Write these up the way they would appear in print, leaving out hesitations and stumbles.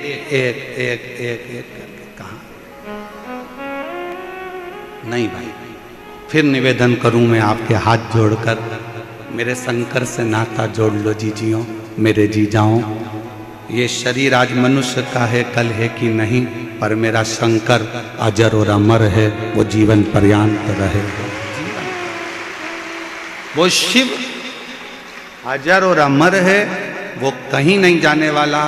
एक एक एक एक करके कहा। नहीं भाई, फिर निवेदन करूं मैं आपके हाथ जोड़कर, मेरे शंकर से नाता जोड़ लो जीजियों, मेरे जी जाओ। ये शरीर आज मनुष्य का है, कल है कि नहीं, पर मेरा शंकर अजर और अमर है, वो जीवन पर्यंत रहेगा। वो शिव अजर और अमर है, वो कहीं नहीं जाने वाला।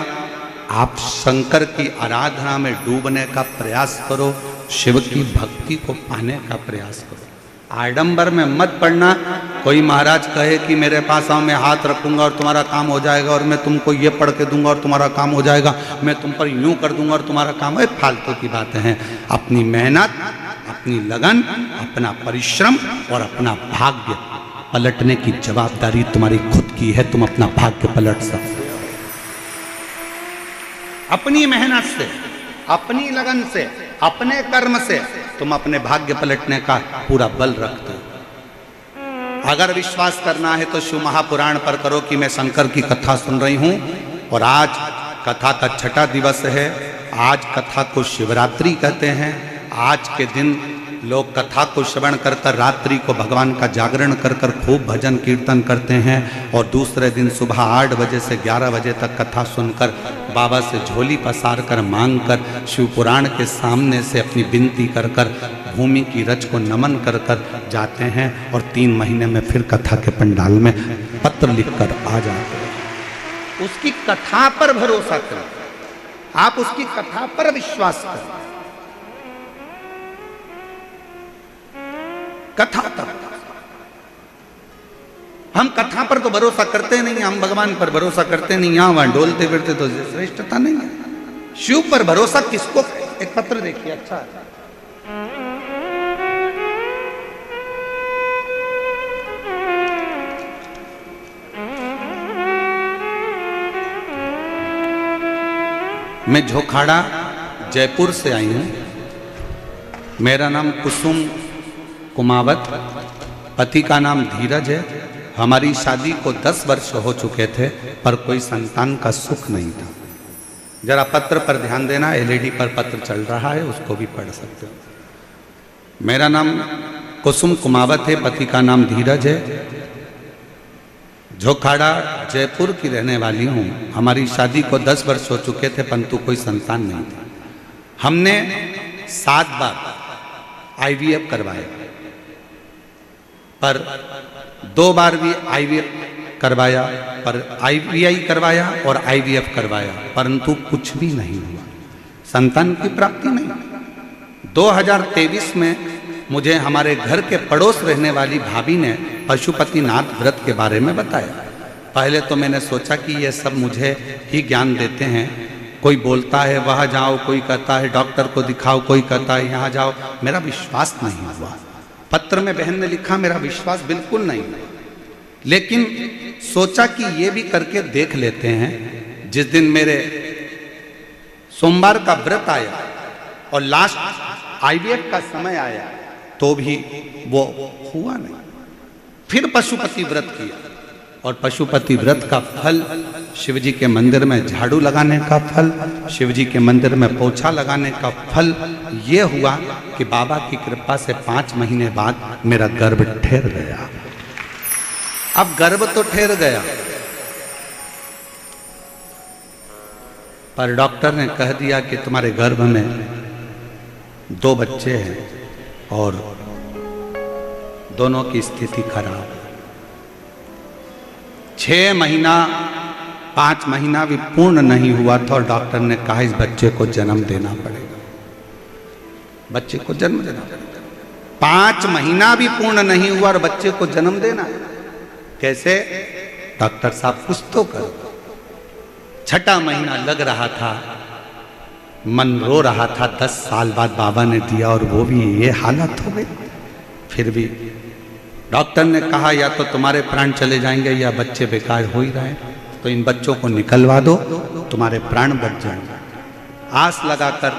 आप शंकर की आराधना में डूबने का प्रयास करो, शिव की भक्ति को पाने का प्रयास करो। आडंबर में मत पड़ना। कोई महाराज कहे कि मेरे पास आओ, मैं हाथ रखूंगा और तुम्हारा काम हो जाएगा, और मैं तुमको ये पढ़ के दूंगा और तुम्हारा काम हो जाएगा, मैं तुम पर यूं कर दूंगा और तुम्हारा काम है। फालतू की बातें हैं। अपनी मेहनत, अपनी लगन, अपना परिश्रम और अपना भाग्य पलटने की जवाबदारी तुम्हारी खुद की है। तुम अपना भाग्य पलट सकते हो अपनी मेहनत से, अपनी लगन से, अपने कर्म से। तुम अपने भाग्य पलटने का पूरा बल रखते हो। अगर विश्वास करना है तो शिव महापुराण पर करो कि मैं शंकर की कथा सुन रही हूं, और आज कथा का छठा दिवस है। आज कथा को शिवरात्रि कहते हैं। आज के दिन लोग कथा को श्रवण कर कर रात्रि को भगवान का जागरण कर कर खूब भजन कीर्तन करते हैं, और दूसरे दिन सुबह 8 बजे से 11 बजे तक कथा सुनकर बाबा से झोली पसार कर मांग कर शिव पुराण के सामने से अपनी विनती कर कर भूमि की रज को नमन कर कर जाते हैं, और 3 महीने में फिर कथा के पंडाल में पत्र लिखकर आ जाते हैं। उसकी कथा पर भरोसा करें, आप उसकी कथा पर विश्वास करें। कथा तक हम कथा पर तो भरोसा करते नहीं, हम भगवान पर भरोसा करते नहीं। यहां वहां डोलते फिरते तो श्रेष्ठता नहीं है। शिव पर भरोसा किसको? एक पत्र देखिए, अच्छा है। मैं झोखाड़ा जयपुर से आई हूं। मेरा नाम कुसुम कुमावत, पति का नाम धीरज है। हमारी शादी को 10 वर्ष हो चुके थे, पर कोई संतान का सुख नहीं था। जरा पत्र पर ध्यान देना, एलईडी पर पत्र चल रहा है, उसको भी पढ़ सकते हो। मेरा नाम कुसुम कुमावत है, पति का नाम धीरज है। झोखाड़ा जयपुर की रहने वाली हूँ। हमारी शादी को 10 वर्ष हो चुके थे, परंतु कोई संतान नहीं था। हमने 7 बार IVF करवाया, पर 2 बार भी IVF करवाया, पर IVI करवाया और IVF करवाया, परंतु कुछ भी नहीं हुआ, संतान की प्राप्ति नहीं। 2023 में मुझे हमारे घर के पड़ोस रहने वाली भाभी ने पशुपतिनाथ व्रत के बारे में बताया। पहले तो मैंने सोचा कि ये सब मुझे ही ज्ञान देते हैं। कोई बोलता है वहाँ जाओ, कोई कहता है डॉक्टर को दिखाओ, कोई कहता है यहाँ जाओ। मेरा विश्वास नहीं हुआ। पत्र में बहन ने लिखा, मेरा विश्वास बिल्कुल नहीं। लेकिन सोचा कि ये भी करके देख लेते हैं। जिस दिन मेरे सोमवार का व्रत आया और लास्ट IVF का समय आया, तो भी वो हुआ नहीं। फिर पशुपति व्रत किया, और पशुपति व्रत का फल, शिवजी के मंदिर में झाड़ू लगाने का फल, शिवजी के मंदिर में पोछा लगाने का फल ये हुआ कि बाबा की कृपा से 5 महीने बाद मेरा गर्भ ठहर गया। अब गर्भ तो ठहर गया, पर डॉक्टर ने कह दिया कि तुम्हारे गर्भ में 2 बच्चे हैं और दोनों की स्थिति खराब है। 6 महीना 5 महीना भी पूर्ण नहीं हुआ था, और डॉक्टर ने कहा इस बच्चे को जन्म देना पड़ेगा, बच्चे को जन्म देना पड़ेगा। 5 महीना भी पूर्ण नहीं हुआ और बच्चे को जन्म देना है। कैसे? डॉक्टर साहब कुछ तो करो। 6ठा महीना लग रहा था, मन रो रहा था। 10 साल बाद बाबा ने दिया और वो भी ये हालत हो गई। फिर भी डॉक्टर ने कहा या तो तुम्हारे प्राण चले जाएंगे या बच्चे बेकार हो ही रहे, तो इन बच्चों को निकलवा दो, तुम्हारे प्राण बच जाएंगे। आस लगाकर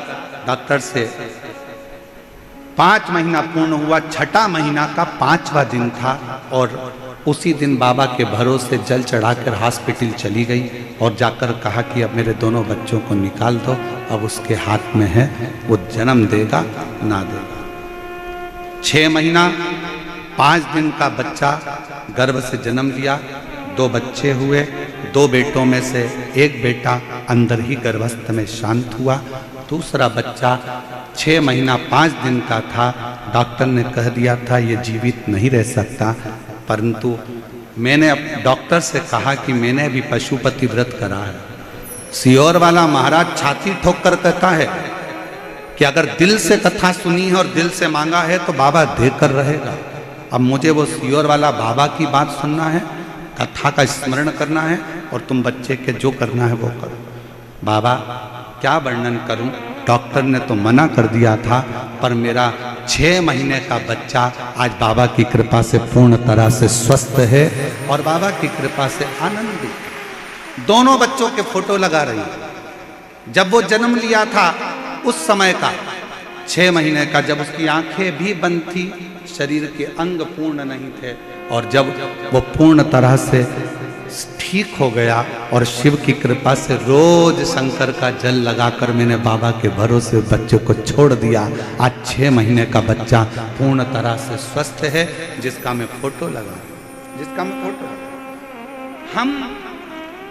डॉक्टर से 5 महीना पूर्ण हुआ। 6ठा महीना का 5वां दिन था, और उसी दिन बाबा के भरोसे जल चढ़ाकर हॉस्पिटल चली गई और जाकर कहा कि अब मेरे दोनों बच्चों को निकाल दो, अब उसके हाथ में है, वो जन्म देगा ना देगा। 6 महीना 5 दिन का बच्चा गर्भ से जन्म लिया, 2 बच्चे हुए। 2 बेटों में से एक बेटा अंदर ही गर्भस्थ में शांत हुआ, दूसरा बच्चा 6 महीना 5 दिन का था। डॉक्टर ने कह दिया था ये जीवित नहीं रह सकता, परंतु मैंने डॉक्टर से कहा कि मैंने भी पशुपति व्रत करा है। सियोर वाला महाराज छाती ठोक कर कहता है कि अगर दिल से कथा सुनी है और दिल से मांगा है तो बाबा देकर रहेगा। अब मुझे वो सियोर वाला बाबा की बात सुनना है, कथा का स्मरण करना है और तुम बच्चे के जो करना है वो करो। बाबा क्या वर्णन करूं, डॉक्टर ने तो मना कर दिया था, पर मेरा 6 महीने का बच्चा आज बाबा की कृपा से पूर्ण तरह से स्वस्थ है और बाबा की कृपा से आनंदित। दोनों बच्चों के फोटो लगा रही है। जब वो जन्म लिया था उस समय का 6 महीने का, जब उसकी आंखें भी बंद थी, शरीर के अंग पूर्ण नहीं थे, और जब वो पूर्ण तरह से ठीक हो गया और शिव की कृपा से रोज शंकर का जल लगाकर मैंने बाबा के भरोसे बच्चों को छोड़ दिया। आज 6 महीने का बच्चा पूर्ण तरह से स्वस्थ है, जिसका मैं फोटो लगा, जिसका मैं फोटो। हम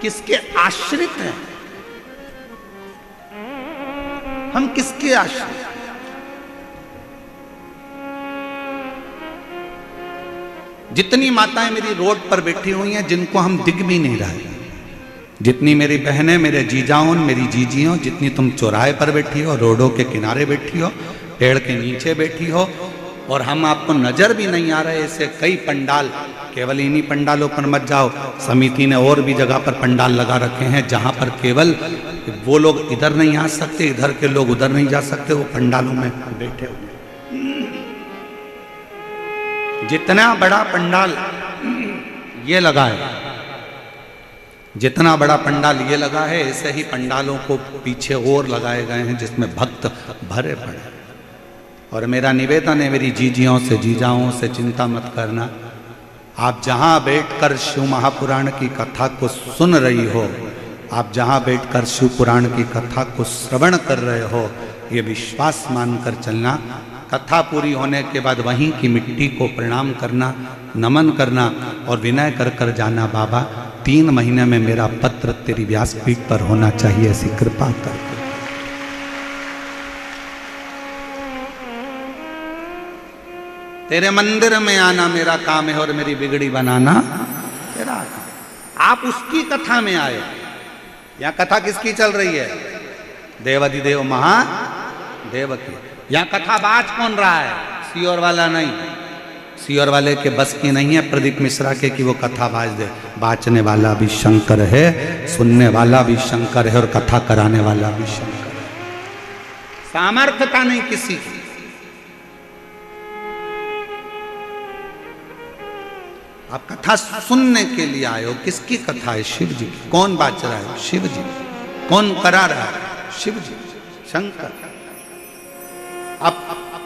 किसके आश्रित हैं? हम किसके आश्रित? जितनी माताएं मेरी रोड पर बैठी हुई हैं जिनको हम दिख भी नहीं रहे, जितनी मेरी बहनें, मेरे जीजाओं, मेरी जीजियों, जितनी तुम चौराहे पर बैठी हो, रोडों के किनारे बैठी हो, पेड़ के नीचे बैठी हो, और हम आपको नजर भी नहीं आ रहे। ऐसे कई पंडाल, केवल इन्हीं पंडालों पर मत जाओ, समिति ने और भी जगह पर पंडाल लगा रखे हैं जहां पर केवल वो लोग इधर नहीं आ सकते, इधर के लोग उधर नहीं जा सकते, वो पंडालों में बैठे हुए। जितना बड़ा पंडाल ये लगा है, जितना बड़ा पंडाल ये लगा है, ऐसे ही पंडालों को पीछे और लगाए गए हैं जिसमें भक्त भरे पड़े। और मेरा निवेदन है मेरी जीजियों से, जीजाओं से, चिंता मत करना। आप जहां बैठकर शिव महापुराण की कथा को सुन रही हो, आप जहां बैठकर शिव पुराण की कथा को श्रवण कर रहे हो, ये विश्वास मानकर चलना। कथा पूरी होने के बाद वहीं की मिट्टी को प्रणाम करना, नमन करना और विनय कर कर जाना, बाबा 3 महीने में मेरा पत्र तेरी व्यासपीठ पर होना चाहिए, ऐसी कृपा कर। तेरे मंदिर में आना मेरा काम है और मेरी बिगड़ी बनाना तेरा काम। आप उसकी कथा में आए। यहां कथा किसकी चल रही है? देवाधिदेव महादेव की। यहां कथा बाज कौन रहा है? सियोर वाला नहीं, सियोर वाले के बस की नहीं है प्रदीप मिश्रा के कि वो कथा बाज दे। बाचने वाला भी शंकर है, सुनने वाला भी शंकर है और कथा कराने वाला भी शंकर है। सामर्थ्यता नहीं किसी की। आप कथा सुनने के लिए आए हो। किसकी कथा है? शिव जी की। कौन बाच रहा है? शिव जी। कौन करा रहा है? शिव जी, शंकर। अब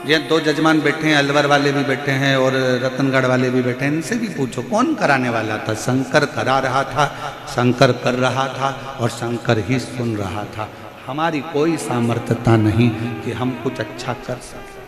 ये 2 जजमान बैठे हैं, अलवर वाले भी बैठे हैं और रतनगढ़ वाले भी बैठे हैं, इनसे भी पूछो कौन कराने वाला था? शंकर करा रहा था, शंकर कर रहा था और शंकर ही सुन रहा था। हमारी कोई सामर्थ्यता नहीं कि हम कुछ अच्छा कर सकें।